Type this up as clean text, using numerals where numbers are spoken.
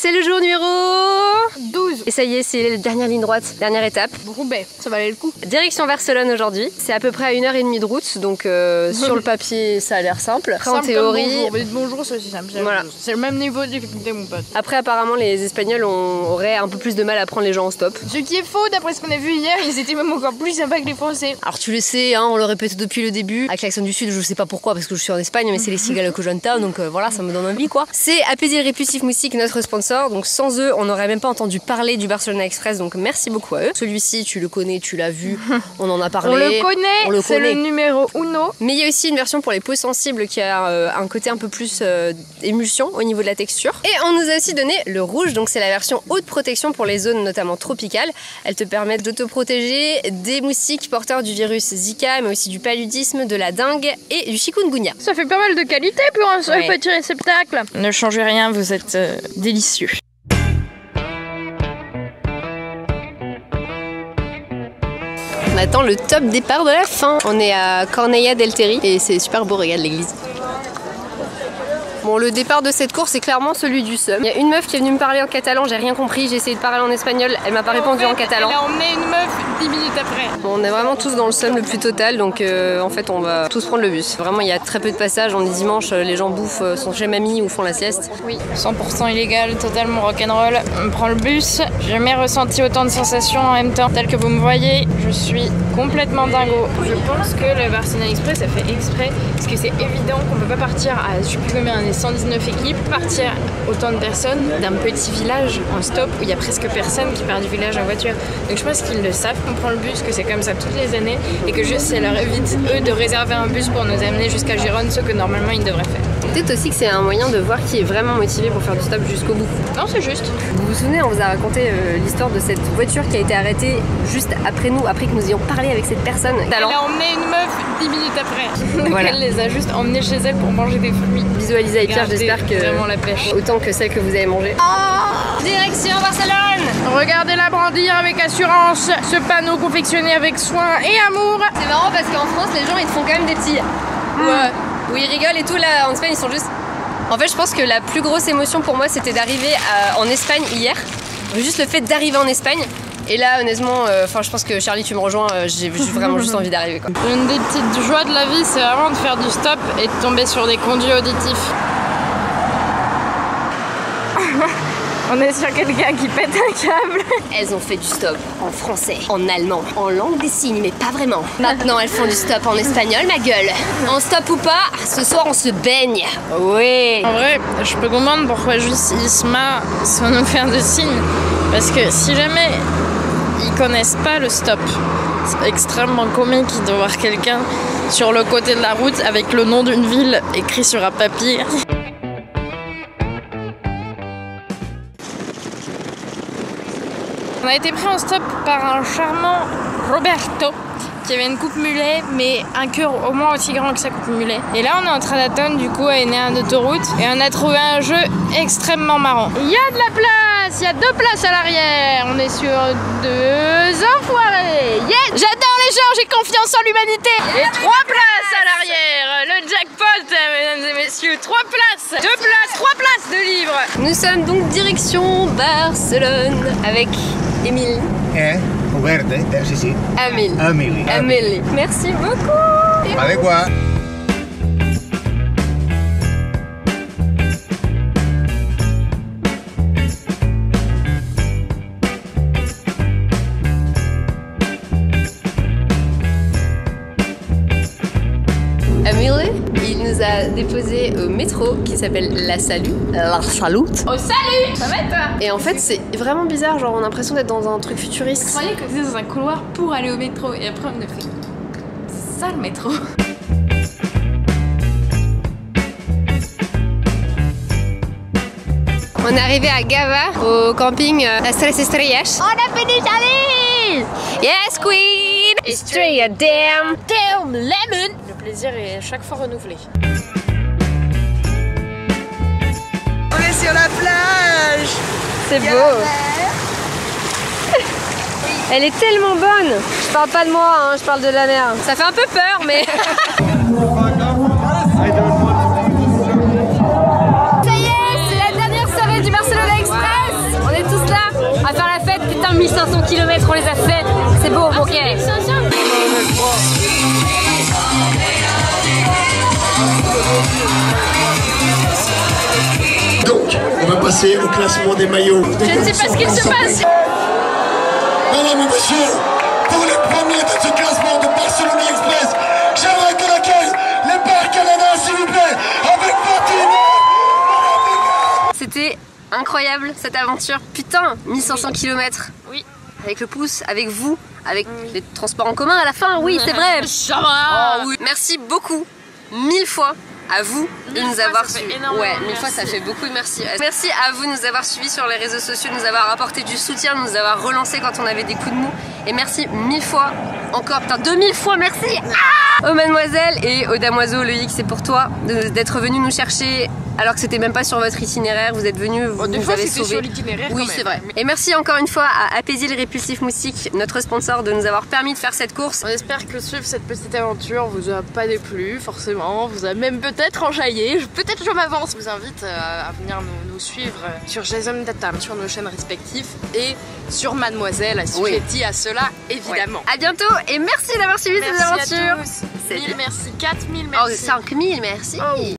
c'est le jour numéro 12. Et ça y est, c'est la dernière ligne droite, dernière étape. Roubaix, ça valait le coup. Direction Barcelone aujourd'hui. C'est à peu près à 1h30 de route, donc sur le papier ça a l'air simple. Après en théorie... Bonjour, c'est aussi simple. Voilà. C'est le même niveau de difficulté mon pote. Après apparemment les Espagnols auraient un peu plus de mal à prendre les gens en stop. Ce qui est faux d'après ce qu'on a vu hier, ils étaient même encore plus sympas que les Français. Alors tu le sais, hein, on le répète depuis le début. Avec l'accent du sud, je sais pas pourquoi parce que je suis en Espagne, mais c'est les cigales que j'entends, donc voilà, ça me donne envie quoi. C'est Apaiser Répulsif Moustique, notre sponsor, donc sans eux on n'aurait même pas entendu parler du Barcelona Express, donc merci beaucoup à eux. Celui-ci tu le connais, tu l'as vu, on en a parlé. On le connaît, c'est le numéro 1. Mais il y a aussi une version pour les peaux sensibles qui a un côté un peu plus émulsion au niveau de la texture. Et on nous a aussi donné le rouge, donc c'est la version haute protection pour les zones notamment tropicales. Elle te permet de te protéger des moustiques porteurs du virus Zika, mais aussi du paludisme, de la dengue et du chikungunya. Ça fait pas mal de qualité pour un seul petit réceptacle. Ne changez rien, vous êtes délicieux. On attend le top départ de la fin. On est à Cornellà del Terri et c'est super beau, regarde l'église. Bon, le départ de cette course est clairement celui du seum. Il y a une meuf qui est venue me parler en catalan, j'ai rien compris, j'ai essayé de parler en espagnol, elle m'a pas répondu en catalan. Elle a emmené une meuf 10 minutes après. Bon, on est vraiment tous dans le seum le plus total, donc en fait on va tous prendre le bus. Vraiment il y a très peu de passages, on est dimanche, les gens bouffent, sont chez mamie ou font la sieste. Oui, 100% illégal, totalement rock'n'roll. On prend le bus, j'ai jamais ressenti autant de sensations en même temps. Tel que vous me voyez, je suis complètement dingo. Je pense que le Barcelona Express a fait exprès, parce que c'est évident qu'on peut pas partir à, je sais plus combien, 119 équipes, partir autant de personnes d'un petit village en stop où il y a presque personne qui part du village en voiture. Donc je pense qu'ils le savent qu'on prend le bus, que c'est comme ça toutes les années et que juste ça leur évite eux de réserver un bus pour nous amener jusqu'à Gérone, ce que normalement ils devraient faire. Peut-être aussi que c'est un moyen de voir qui est vraiment motivé pour faire du stop jusqu'au bout. Non, c'est juste. Vous vous souvenez, on vous a raconté l'histoire de cette voiture qui a été arrêtée juste après nous, après que nous ayons parlé avec cette personne. Elle a emmené une meuf 10 minutes après. Donc voilà. Elle les a juste emmenés chez elle pour manger des fruits. Bisous à Lisa et Pierre, j'espère que vraiment la pêche. Autant que celle que vous avez mangée. Oh, direction Barcelone. Regardez-la brandir avec assurance ce panneau confectionné avec soin et amour. C'est marrant parce qu'en France les gens ils te font quand même des petits ouais, où ils rigolent et tout, là en Espagne ils sont juste... En fait je pense que la plus grosse émotion pour moi c'était d'arriver en Espagne hier. Juste le fait d'arriver en Espagne. Et là honnêtement, je pense que Charlie tu me rejoins, j'ai vraiment juste envie d'arriver quoi. Une des petites joies de la vie c'est vraiment de faire du stop et de tomber sur des conduits auditifs. On est sur quelqu'un qui pète un câble. Elles ont fait du stop en français, en allemand, en langue des signes, mais pas vraiment. Maintenant elles font du stop en espagnol, ma gueule. En stop ou pas, ce soir on se baigne. Oui. En vrai, je peux comprendre pourquoi juste ils se marrent sans nous faire de signes. Parce que si jamais ils connaissent pas le stop, c'est extrêmement comique de voir quelqu'un sur le côté de la route avec le nom d'une ville écrit sur un papier. On a été pris en stop par un charmant Roberto qui avait une coupe mulet mais un cœur au moins aussi grand que sa coupe mulet. Et là on est en train d'attendre du coup à une aire d'autoroute et on a trouvé un jeu extrêmement marrant. Il y a de la place, il y a 2 places à l'arrière, on est sur 2 enfoirés. Yes, j'adore les gens, j'ai confiance en l'humanité. Et 3 places à l'arrière, le jackpot mesdames et messieurs, 3 places, 2 places, 3 places de libre. Nous sommes donc direction Barcelone avec Émile. Verde, sí, sí. Amélie. Merci beaucoup. Pas de quoi. Amélie, il nous a déposé au métro qui s'appelle La Salut. La Salut. Oh salut, ça va et toi? Et en fait c'est vraiment bizarre, genre on a l'impression d'être dans un truc futuriste. Je croyais que c'était dans un couloir pour aller au métro et après on a fait... C'est ça le métro. On est arrivé à Gava, au camping Las Tres Estrellas. On a fini Charlie! Yes queen! Estrella, damn lemon! Le plaisir est à chaque fois renouvelé. On est sur la plage. C'est beau. Elle est tellement bonne. Je parle pas de moi, hein, je parle de la mer. Ça fait un peu peur, mais... Ça y est, c'est la dernière soirée du Barcelona Express. passer au classement des maillots. Je ne sais pas ce qu'il se passe. Mesdames et messieurs, pour les premiers de ce classement de Barcelona Express, j'aimerais qu'on accueille les Pères Canada, s'il vous plaît, avec Martine. C'était incroyable cette aventure. Putain, 1500 km. Oui. Avec le pouce, avec vous, avec les transports en commun à la fin, oui, c'est vrai. Ça va. Oh, oui. Merci beaucoup, 1000 fois à vous de nous avoir suivis. Ouais, 1000 fois ça fait beaucoup, merci. Merci à vous de nous avoir suivis sur les réseaux sociaux, de nous avoir apporté du soutien, de nous avoir relancé quand on avait des coups de mou. Et merci 1000 fois, encore, putain 2000 fois merci aux mademoiselles et aux damoiseaux. Loïc, c'est pour toi d'être venu nous chercher alors que c'était même pas sur votre itinéraire, vous êtes venu, vous nous avez sauvés. Sur l'itinéraire. Oui, c'est vrai. Et merci encore une fois à Apaiser le Répulsif Moustique, notre sponsor, de nous avoir permis de faire cette course. On espère que suivre cette petite aventure vous a pas déplu, forcément, vous a même peut-être enjaillé, peut-être je m'avance. Je vous invite à venir nous suivre sur Jason Tatam, sur nos chaînes respectives et sur Mademoiselle, assujettie à cela, évidemment. Ouais. À bientôt et merci d'avoir suivi cette aventure. À tous. 1000 merci, 4000 merci. Oh, 5000 merci. Oh.